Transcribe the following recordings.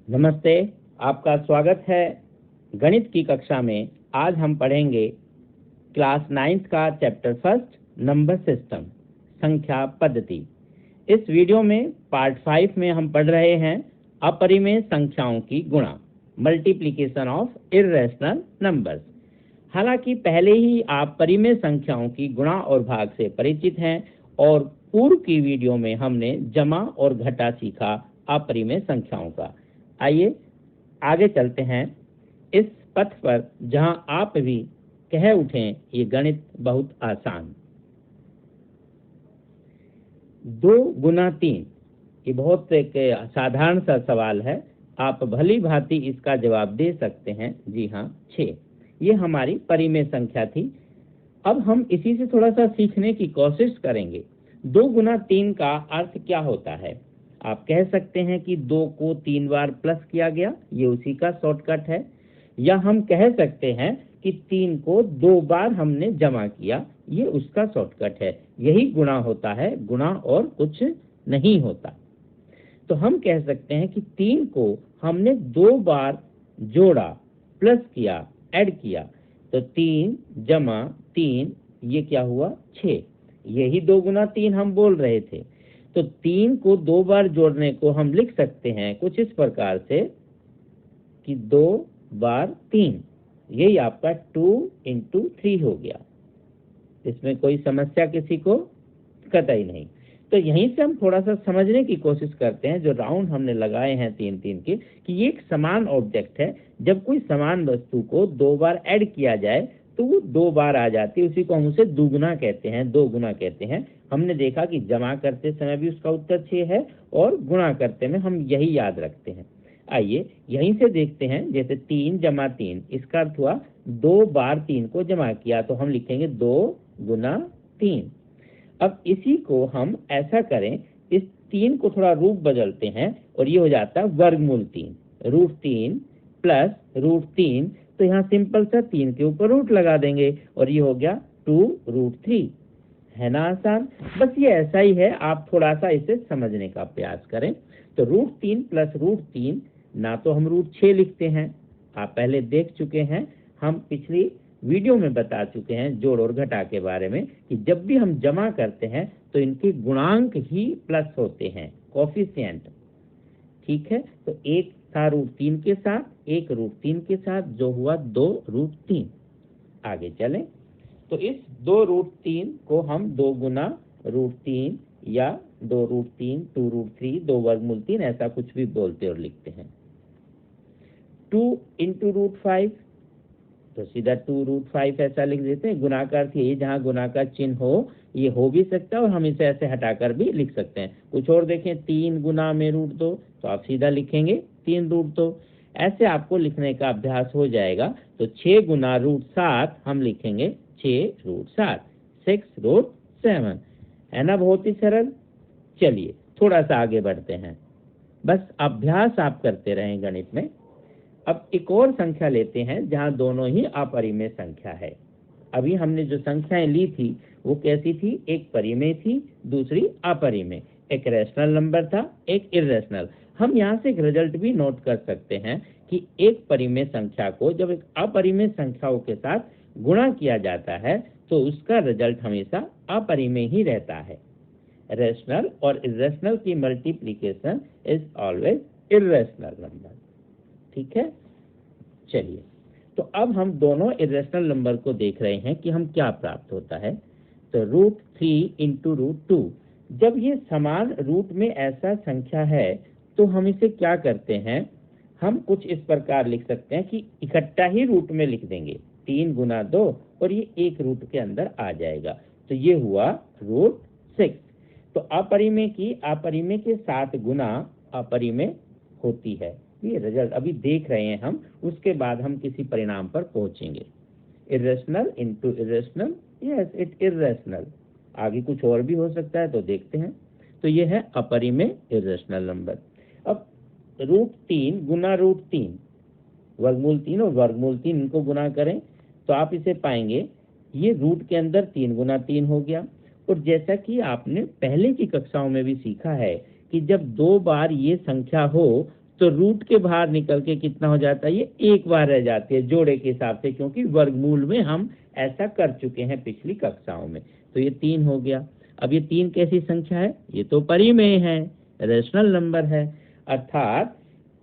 नमस्ते, आपका स्वागत है गणित की कक्षा में। आज हम पढ़ेंगे क्लास 9th का चैप्टर फर्स्ट नंबर सिस्टम, संख्या पद्धति। इस वीडियो में पार्ट 5 में हम पढ़ रहे हैं अपरिमेय संख्याओं की गुणा, मल्टीप्लिकेशन ऑफ इर्रेशनल नंबर्स। हालांकि पहले ही आप परिमेय संख्याओं की गुणा और भाग से परिचित हैं और पूर्व की वीडियो में हमने जमा और घटा सीखा अपरिमेय संख्याओं का। आइए आगे चलते हैं इस पथ पर जहां आप भी कह उठें ये गणित बहुत आसान। 2 गुना 3 ये बहुत एक साधारण सा सवाल है। आप भली भांति इसका जवाब दे सकते हैं, जी हाँ 6। ये हमारी परिमेय संख्या थी। अब हम इसी से थोड़ा सा सीखने की कोशिश करेंगे। 2 गुना 3 का अर्थ क्या होता है? आप कह सकते हैं कि 2 को 3 बार प्लस किया गया, ये उसी का शॉर्टकट है। या हम कह सकते हैं कि 3 को 2 बार हमने जमा किया, ये उसका शॉर्टकट है। यही गुणा होता है, गुणा और कुछ नहीं होता। तो हम कह सकते हैं कि 3 को हमने 2 बार जोड़ा, प्लस किया, ऐड किया, तो 3 जमा 3 ये क्या हुआ? 6। यही 2 गुना 3 हम बोल रहे थे। तो 3 को 2 बार जोड़ने को हम लिख सकते हैं कुछ इस प्रकार से कि 2 बार 3, यही आपका 2 into 3 हो गया। इसमें कोई समस्या किसी को कतई नहीं। तो यहीं से हम थोड़ा सा समझने की कोशिश करते हैं, जो राउंड हमने लगाए हैं 3-3 के, कि ये एक समान ऑब्जेक्ट है। जब कोई समान वस्तु को 2 बार ऐड किया जाए तो वो 2 बार आ जाती है, उसी को हम उसे दुगुना कहते हैं, 2 गुना कहते हैं। हमने देखा कि जमा करते समय भी उसका उत्तर 6 है और गुणा करते में हम यही याद रखते हैं। आइए यहीं से देखते हैं, जैसे 3 जमा 3, इसका अर्थ हुआ 2 बार 3 को जमा किया, तो हम लिखेंगे 2 गुना 3। अब इसी को हम ऐसा करें, इस 3 को थोड़ा रूप बदलते हैं और ये हो जाता है वर्गमूल 3, √3 प्लस √3। तो यहाँ सिंपल सा 3 के ऊपर रूट लगा देंगे और ये हो गया 2√3। है ना आसान? बस ये ऐसा ही है, आप थोड़ा सा इसे समझने का प्रयास करें। तो √3 प्लस √3, ना तो हम √6 लिखते हैं, आप पहले देख चुके हैं, हम पिछली वीडियो में बता चुके हैं जोड़ और घटा के बारे में, कि जब भी हम जमा करते हैं तो इनके गुणांक ही प्लस होते हैं, कोफिशिएंट। ठीक है, तो एक था √3 के साथ, एक √3 के साथ, जो हुआ 2√3। आगे चलें, तो इस 2√3 को हम 2 गुना √3 या 2√3, 2√3, 2 वर्गमूल 3, ऐसा कुछ भी बोलते और लिखते हैं। 2 into √5, तो सीधा 2√5 ऐसा लिख देते हैं। गुणा का अर्थ यही, जहाँ गुणा का चिन्ह हो, ये हो भी सकता है और हम इसे ऐसे हटाकर भी लिख सकते हैं। कुछ और देखें, 3 गुना में √2, तो आप सीधा लिखेंगे 3√2। ऐसे आपको लिखने का अभ्यास हो जाएगा। तो 6 गुना √7 हम लिखेंगे 6√7, 6√7। है ना, बहुत ही सरल। चलिए थोड़ा सा आगे बढ़ते हैं, बस अभ्यास आप करते रहें गणित में। अब एक और संख्या लेते हैं जहां दोनों ही अपरिमेय संख्या है। अभी हमने जो संख्याएं ली थी वो कैसी थी? एक परिमेय थी, दूसरी अपरिमेय। एक रैशनल नंबर था, एक इर्रेशनल। हम यहाँ से एक रिजल्ट भी नोट कर सकते हैं कि एक परिमेय संख्या को जब एक अपरिमेय संख्याओं के साथ गुणा किया जाता है तो उसका रिजल्ट हमेशा अपरिमेय ही रहता है। रैशनल और इर्रेशनल की multiplication is always irrational number. ठीक है, चलिए, तो अब हम दोनों इर्रेशनल नंबर को देख रहे हैं कि हम क्या प्राप्त होता है। तो √3 into √2, जब ये समान रूट में ऐसा संख्या है तो हम इसे क्या करते हैं, हम कुछ इस प्रकार लिख सकते हैं कि इकट्ठा ही रूट में लिख देंगे, 3 गुना 2, और ये एक रूट के अंदर आ जाएगा। तो ये हुआ √6। तो अपरिमेय की अपरिमेय के साथ गुना अपरिमेय होती है। ये रिजल्ट अभी देख रहे हैं हम, उसके बाद हम किसी परिणाम पर पहुंचेंगे। Irrational into irrational, yes it irrational. आगे कुछ और भी हो सकता है, तो देखते हैं। तो ये है अपरिमेय इर्रेशनल नंबर। अब √3 गुना √3, वर्गमूल 3 और वर्गमूल 3 इनको गुना करें तो आप इसे पाएंगे, ये रूट के अंदर 3 गुना 3 हो गया। और जैसा कि आपने पहले की कक्षाओं में भी सीखा है कि जब 2 बार ये संख्या हो तो रूट के बाहर निकल के कितना हो जाता है, ये एक बार रह जाती है जोड़े के हिसाब से, क्योंकि वर्गमूल में हम ऐसा कर चुके हैं पिछली कक्षाओं में। तो ये 3 हो गया। अब ये 3 कैसी संख्या है, ये तो परिमेय है, रेशनल नंबर है, अर्थात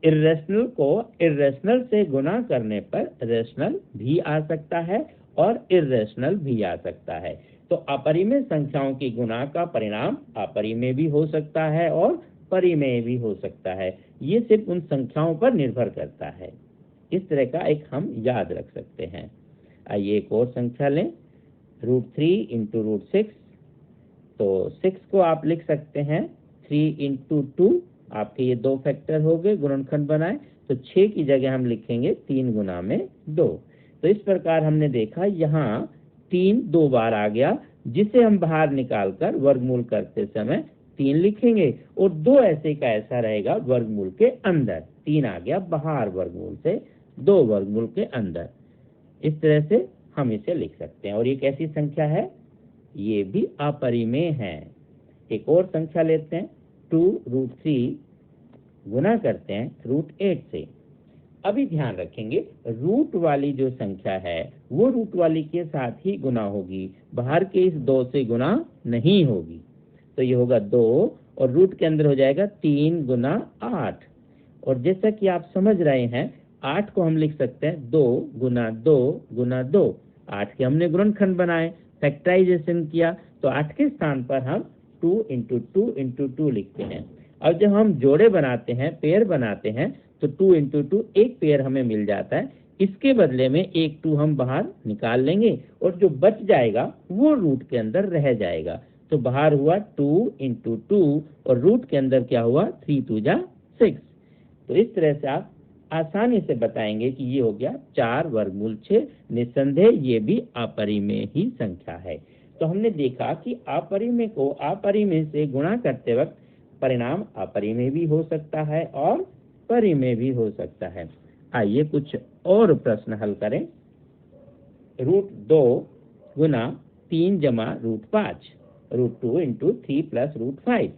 इर्रेशनल को इर्रेशनल से गुना करने पर रेशनल भी आ सकता है और इर्रेशनल भी आ सकता है। तो अपरिमेय संख्याओं की गुणा का परिणाम अपरिमेय भी हो सकता है और परिमेय भी हो सकता है। ये सिर्फ उन संख्याओं पर निर्भर करता है। इस तरह का एक हम याद रख सकते हैं। आइए एक और संख्या लें, √3 × √6। तो 6 को आप लिख सकते हैं 3 × 2, आपके ये 2 फैक्टर हो गए, गुणनखंड बनाए, तो 6 की जगह हम लिखेंगे 3 गुना में 2। तो इस प्रकार हमने देखा यहाँ 3 2 बार आ गया, जिसे हम बाहर निकालकर वर्गमूल करते समय 3 लिखेंगे, और 2 ऐसे का ऐसा रहेगा वर्गमूल के अंदर। 3 आ गया बाहर वर्गमूल से, 2 वर्गमूल के अंदर। इस तरह से हम इसे लिख सकते हैं। और ये कैसी संख्या है, ये भी अपरिमेय है। एक और संख्या लेते हैं, 2√3 गुना करते हैं √8 से। अभी ध्यान रखेंगे, रूट वाली जो संख्या है वो रूट वाली के साथ ही गुना होगी, बाहर के इस 2 से गुना नहीं होगी। तो ये होगा 2 और रूट के अंदर हो जाएगा 3 गुना 8। और जैसा कि आप समझ रहे हैं, 8 को हम लिख सकते हैं 2 गुना 2 गुना 2। 8 के हमने गुणनखंड बनाए, फैक्टराइजेशन किया, तो 8 के स्थान पर हम 2 × 2 × 2 लिखते हैं। अब जब हम जोड़े बनाते हैं, पेयर बनाते हैं, तो 2 × 2 एक पेयर हमें मिल जाता है। इसके बदले में एक 2 हम बाहर निकाल लेंगे और जो बच जाएगा वो रूट के अंदर रह जाएगा। तो बाहर हुआ 2 × 2 और रूट के अंदर क्या हुआ, 3 2 जा 6। तो इस तरह से आप आसानी से बताएंगे कि ये हो गया 4 वर्गमूल 6। निस्संदेह ये भी अपरिमेय ही संख्या है। तो हमने देखा कि अपरिमेय को अपरिमेय से गुणा करते वक्त परिणाम अपरिमेय भी हो सकता है और परिमेय भी हो सकता है। आइए कुछ और प्रश्न हल करें। √2 गुना 3 जमा √5, √2 × 3 + √5।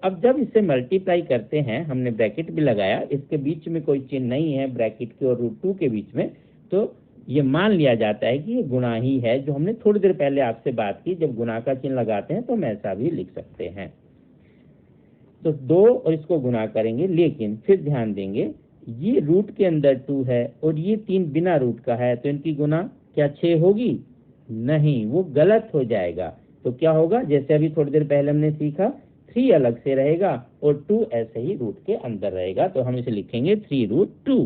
अब जब इसे मल्टीप्लाई करते हैं, हमने ब्रैकेट भी लगाया, इसके बीच में कोई चिन्ह नहीं है ब्रैकेट के और √2 के बीच में, तो ये मान लिया जाता है कि ये गुणा ही है, जो हमने थोड़ी देर पहले आपसे बात की। जब गुणा का चिन्ह लगाते हैं तो हम ऐसा भी लिख सकते हैं। तो 2 और इसको गुणा करेंगे, लेकिन फिर ध्यान देंगे ये रूट के अंदर 2 है और ये 3 बिना रूट का है, तो इनकी गुणा क्या 6 होगी? नहीं, वो गलत हो जाएगा। तो क्या होगा, जैसे अभी थोड़ी देर पहले हमने सीखा, 3 अलग से रहेगा और 2 ऐसे ही रूट के अंदर रहेगा। तो हम इसे लिखेंगे 3√2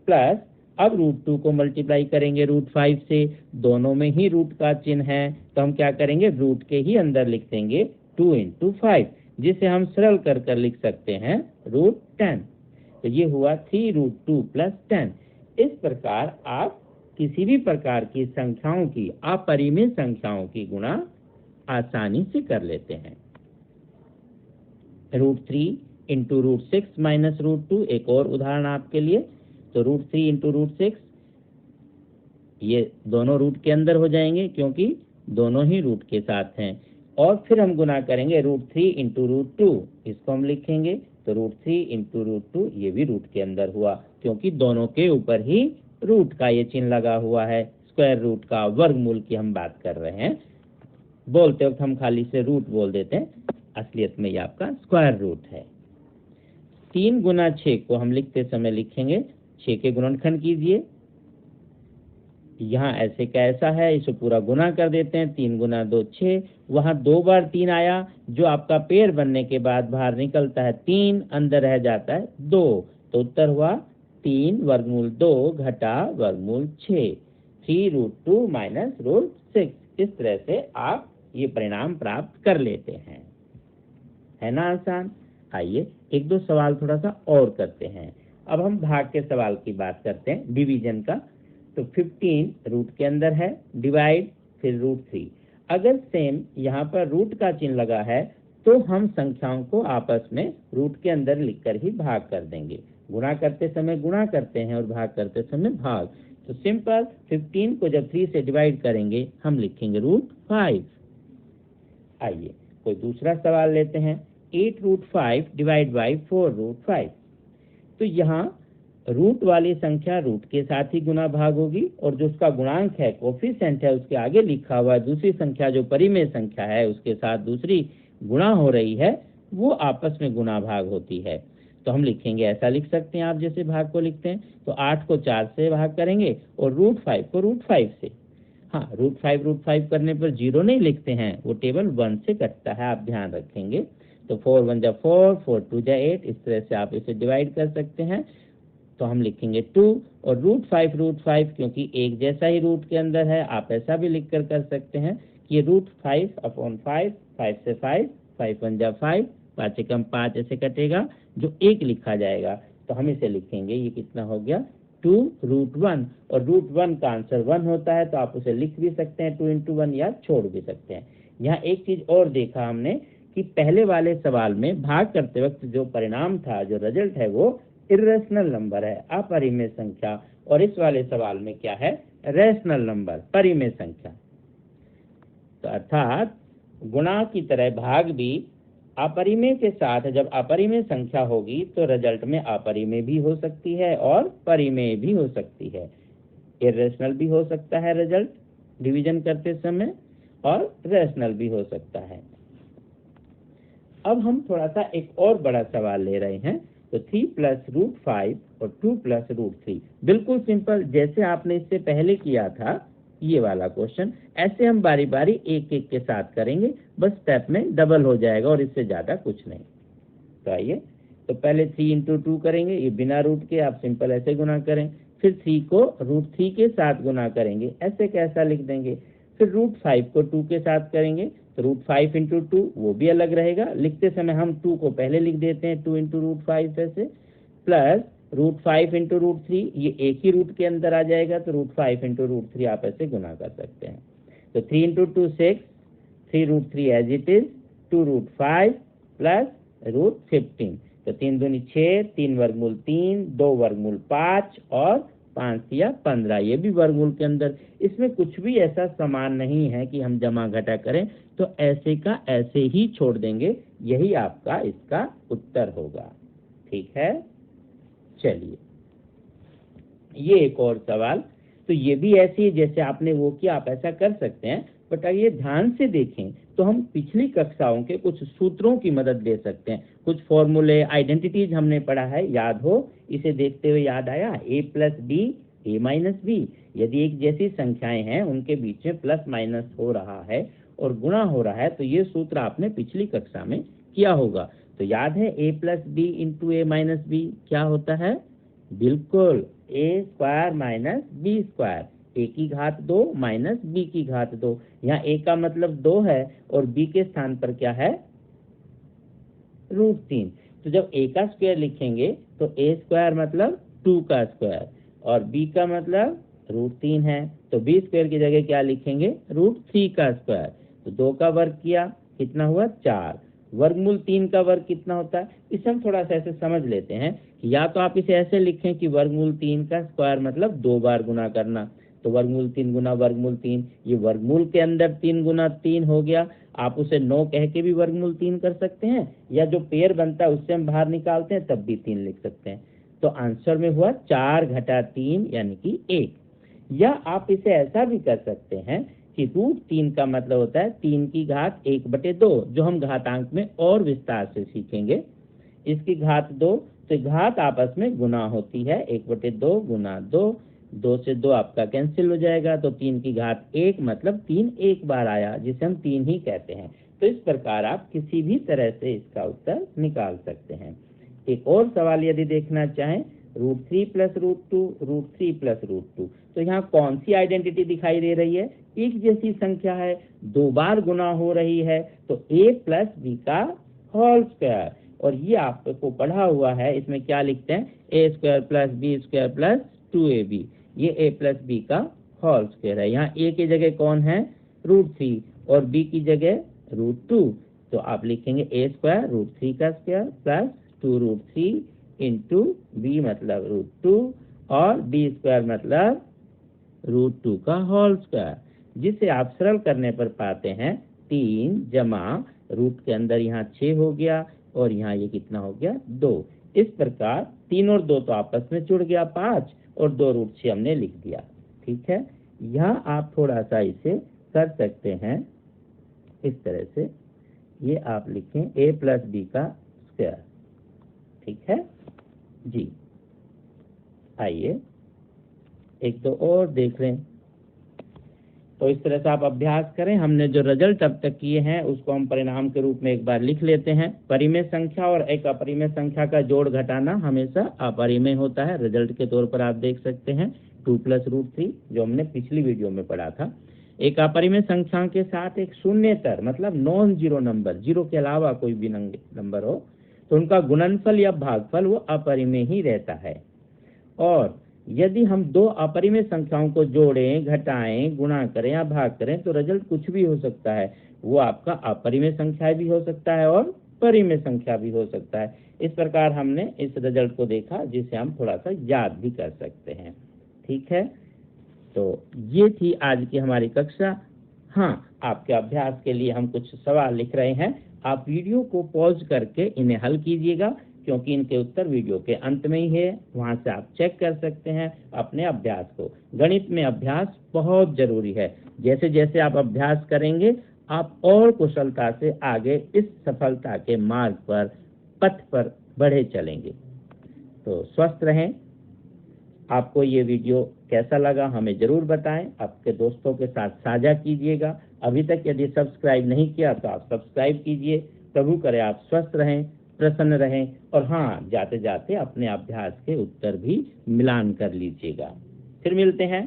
प्लस, अब √2 को मल्टीप्लाई करेंगे √5 से, दोनों में ही रूट का चिन्ह है, तो हम क्या करेंगे, रूट के ही अंदर लिख देंगे 2 × 5, जिसे हम सरल कर लिख सकते हैं √10। तो ये हुआ 3√2 + 10। इस प्रकार आप किसी भी प्रकार की संख्याओं की, अपरिमेय संख्याओं की गुणा आसानी से कर लेते हैं। √3 × √6 - √2, एक और उदाहरण आपके लिए। तो √3 × √6, ये दोनों रूट के अंदर हो जाएंगे क्योंकि दोनों ही रूट के साथ हैं। और फिर हम गुना करेंगे √3 × √2, इसको हम लिखेंगे, तो √3 × √2 ये भी रूट के अंदर हुआ, क्योंकि दोनों के ऊपर ही रूट का ये चिन्ह लगा हुआ है। स्क्वायर रूट का, वर्गमूल की हम बात कर रहे हैं। बोलते वक्त हम खाली से रूट बोल देते हैं, असलियत में ये आपका स्क्वायर रूट है। 3 गुना 6 को हम लिखते समय लिखेंगे, 6 के गुणनखंड कीजिए, यहाँ ऐसे कैसा है, इसे पूरा गुना कर देते हैं। 3 गुना 2 6, वहाँ 2 बार 3 आया, जो आपका पेड़ बनने के बाद बाहर निकलता है 3, अंदर रह जाता है 2, तो उत्तर हुआ 3 वर्गमूल 2 घटा वर्गमूल 6, 3√2 - √6। इस तरह से आप ये परिणाम प्राप्त कर लेते हैं, है ना आसान। आइए 1-2 सवाल थोड़ा सा और करते हैं। अब हम भाग के सवाल की बात करते हैं, डिवीजन का। तो 15 रूट के अंदर है, डिवाइड फिर √3। अगर सेम यहाँ पर रूट का चिन्ह लगा है तो हम संख्याओं को आपस में रूट के अंदर लिखकर ही भाग कर देंगे। गुणा करते समय गुणा करते हैं और भाग करते समय भाग। तो सिंपल 15 को जब 3 से डिवाइड करेंगे हम लिखेंगे √5। आइए कोई दूसरा सवाल लेते हैं। 8√5 / 4√5। तो यहाँ रूट वाली संख्या रूट के साथ ही गुना भाग होगी, और जो उसका गुणांक है, कोफिशिएंट है, उसके आगे लिखा हुआ दूसरी संख्या जो परिमेय संख्या है उसके साथ दूसरी गुणा हो रही है, वो आपस में गुना भाग होती है। तो हम लिखेंगे, ऐसा लिख सकते हैं आप जैसे भाग को लिखते हैं, तो 8 को 4 से भाग करेंगे और √5 को √5 से। हाँ, √5 करने पर 0 नहीं लिखते हैं, वो टेबल 1 से कटता है, आप ध्यान रखेंगे। तो 4 1 जा 4, 4 2 जा 8, इस तरह से आप इसे डिवाइड कर सकते हैं। तो हम लिखेंगे 2 और √5 क्योंकि एक जैसा ही रूट के अंदर है, आप ऐसा भी लिख कर सकते हैं कि √5/5, 5 से 5, 5 1 जा 5, 5 एकम 5 ऐसे कटेगा, जो 1 लिखा जाएगा। तो हम इसे लिखेंगे, ये कितना हो गया 2√1, और √1 का आंसर 1 होता है, तो आप उसे लिख भी सकते हैं 2 × 1 या छोड़ भी सकते हैं। यहाँ एक चीज और देखा हमने कि पहले वाले सवाल में भाग करते वक्त जो परिणाम था, जो रिजल्ट है, वो इर्रेशनल नंबर है, अपरिमेय संख्या, और इस वाले सवाल में क्या है, रैशनल नंबर, परिमेय संख्या। तो अर्थात गुणा की तरह भाग भी अपरिमेय के साथ, जब अपरिमेय संख्या होगी तो रिजल्ट में अपरिमेय भी हो सकती है और परिमेय भी हो सकती है। इर्रेशनल भी हो सकता है रिजल्ट डिवीजन करते समय, और रैशनल भी हो सकता है। अब हम थोड़ा सा एक और बड़ा सवाल ले रहे हैं। तो 3 + √5 और 2 + √3, बिल्कुल सिंपल, जैसे आपने इससे पहले किया था ये वाला क्वेश्चन, ऐसे हम बारी बारी एक एक के साथ करेंगे, बस स्टेप में डबल हो जाएगा और इससे ज्यादा कुछ नहीं। तो आइए, तो पहले 3 × 2 करेंगे, ये बिना रूट के, आप सिंपल ऐसे गुना करें। फिर 3 को √3 के साथ गुना करेंगे, ऐसे कैसा लिख देंगे। फिर √5 को 2 के साथ करेंगे, तो √5 × 2 वो भी अलग रहेगा, लिखते समय हम 2 को पहले लिख देते हैं, 2 × √5 ऐसे, प्लस √5 × √3, ये एक ही रूट के अंदर आ जाएगा, तो √5 × √3 आप ऐसे गुना कर सकते हैं। तो 3 × 2 6, 3 √3 एज इट इज, 2 √5 प्लस √15, तो 3 दूनी 6, 3 वर्गमूल 3, 2 वर्गमूल 5 और 5 या 15, ये भी वर्गमूल के अंदर। इसमें कुछ भी ऐसा समान नहीं है कि हम जमा घटा करें, तो ऐसे का ऐसे ही छोड़ देंगे, यही आपका इसका उत्तर होगा। ठीक है, चलिए ये एक और सवाल, तो ये भी ऐसी है जैसे आपने वो किया, आप ऐसा कर सकते हैं, बट अगर ये ध्यान से देखें तो हम पिछली कक्षाओं के कुछ सूत्रों की मदद ले सकते हैं, कुछ फॉर्मूले, आइडेंटिटीज हमने पढ़ा है, याद हो, इसे देखते हुए याद आया, a + b, a - b, यदि एक जैसी संख्याएं हैं उनके बीच में प्लस माइनस हो रहा है और गुणा हो रहा है, तो ये सूत्र आपने पिछली कक्षा में किया होगा। तो याद है, a + b × a - b क्या होता है, बिल्कुल a² - b², a की घात 2 माइनस b की घात 2। यहाँ a का मतलब 2 है और b के स्थान पर क्या है, √3। तो जब a का स्क्वायर लिखेंगे तो a² मतलब 2 का स्क्वायर, और b का मतलब √3 है, तो b² की जगह क्या लिखेंगे, √3 का स्क्वायर। तो 2 का वर्ग किया, कितना हुआ 4, वर्गमूल 3 का वर्ग कितना होता है। इसे हम थोड़ा सा ऐसे समझ लेते हैं कि या तो आप इसे ऐसे लिखें कि वर्गमूल 3 का स्क्वायर मतलब 2 बार गुना करना, तो वर्गमूल 3 गुना वर्गमूल 3, ये वर्गमूल के अंदर 3 गुना 3 हो गया। आप उसे 9 कह के भी वर्गमूल 3 कर सकते हैं, या जो पेयर बनता है उससे हम बाहर निकालते हैं तब भी 3 लिख सकते हैं। तो आंसर में हुआ 4 - 3 यानी कि 1। या आप इसे ऐसा भी कर सकते हैं कि √3 का मतलब होता है 3 की घात 1/2, जो हम घातांक में और विस्तार से सीखेंगे। इसकी घात 2, तो घात आपस में गुना होती है, 1/2 गुना 2, 2 से 2 आपका कैंसिल हो जाएगा, तो 3 की घात 1 मतलब 3 एक बार आया, जिसे हम 3 ही कहते हैं। तो इस प्रकार आप किसी भी तरह से इसका उत्तर निकाल सकते हैं। एक और सवाल यदि देखना चाहें, √3 + √2, √3 + √2, तो यहाँ कौन सी आइडेंटिटी दिखाई दे रही है, एक जैसी संख्या है, 2 बार गुना हो रही है, तो a + b का होल स्क्वायर, और ये आपको पढ़ा हुआ है, इसमें क्या लिखते हैं, a² + b² + 2ab, ये a + b का होल स्क्वायर है। यहाँ a की जगह कौन है, √3, और b की जगह √2, तो आप लिखेंगे a² √3 का स्क्वायर प्लस 2√3 इंटू b मतलब √2 और b² मतलब √2 का होल स्क्वायर, जिसे आप सरल करने पर पाते हैं 3 जमा रूट के अंदर यहाँ 6 हो गया और यहाँ ये कितना हो गया 2, इस प्रकार 3 और 2 तो आपस में जुड़ गया 5 और 2√6 हमने लिख दिया। ठीक है, यहाँ आप थोड़ा सा इसे कर सकते हैं इस तरह से, ये आप लिखें a + b का स्क्वायर। ठीक है जी, आइए एक तो और देख लें। तो इस तरह से आप अभ्यास करें। हमने जो रिजल्ट अब तक किए हैं उसको हम परिणाम के रूप में एक बार लिख लेते हैं। परिमेय संख्या और एक अपरिमेय संख्या का जोड़ घटाना हमेशा अपरिमेय होता है। रिजल्ट के तौर पर आप देख सकते हैं 2 + √3 जो हमने पिछली वीडियो में पढ़ा था। एक अपरिमेय संख्या के साथ एक शून्येतर मतलब नॉन जीरो नंबर, जीरो के अलावा कोई भी नंबर हो तो उनका गुणनफल या भागफल वो अपरिमेय ही रहता है। और यदि हम 2 अपरिमेय संख्याओं को जोड़ें, घटाएं, गुणा करें या भाग करें तो रिजल्ट कुछ भी हो सकता है। वो आपका अपरिमेय संख्या भी हो सकता है और परिमेय संख्या भी हो सकता है। इस प्रकार हमने इस रिजल्ट को देखा जिसे हम थोड़ा सा याद भी कर सकते हैं। ठीक है, तो ये थी आज की हमारी कक्षा। हाँ, आपके अभ्यास के लिए हम कुछ सवाल लिख रहे हैं। आप वीडियो को पॉज करके इन्हें हल कीजिएगा क्योंकि इनके उत्तर वीडियो के अंत में ही है, वहां से आप चेक कर सकते हैं अपने अभ्यास को। गणित में अभ्यास बहुत जरूरी है। जैसे जैसे आप अभ्यास करेंगे आप और कुशलता से आगे इस सफलता के मार्ग पर, पथ पर बढ़े चलेंगे। तो स्वस्थ रहें। आपको ये वीडियो कैसा लगा हमें जरूर बताएं, आपके दोस्तों के साथ साझा कीजिएगा। अभी तक यदि सब्सक्राइब नहीं किया तो आप सब्सक्राइब कीजिए। प्रभु करे आप स्वस्थ रहें, प्रसन्न रहें और हाँ, जाते जाते अपने अभ्यास के उत्तर भी मिलान कर लीजिएगा। फिर मिलते हैं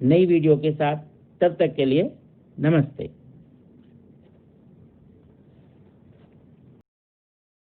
नई वीडियो के साथ, तब तक के लिए नमस्ते।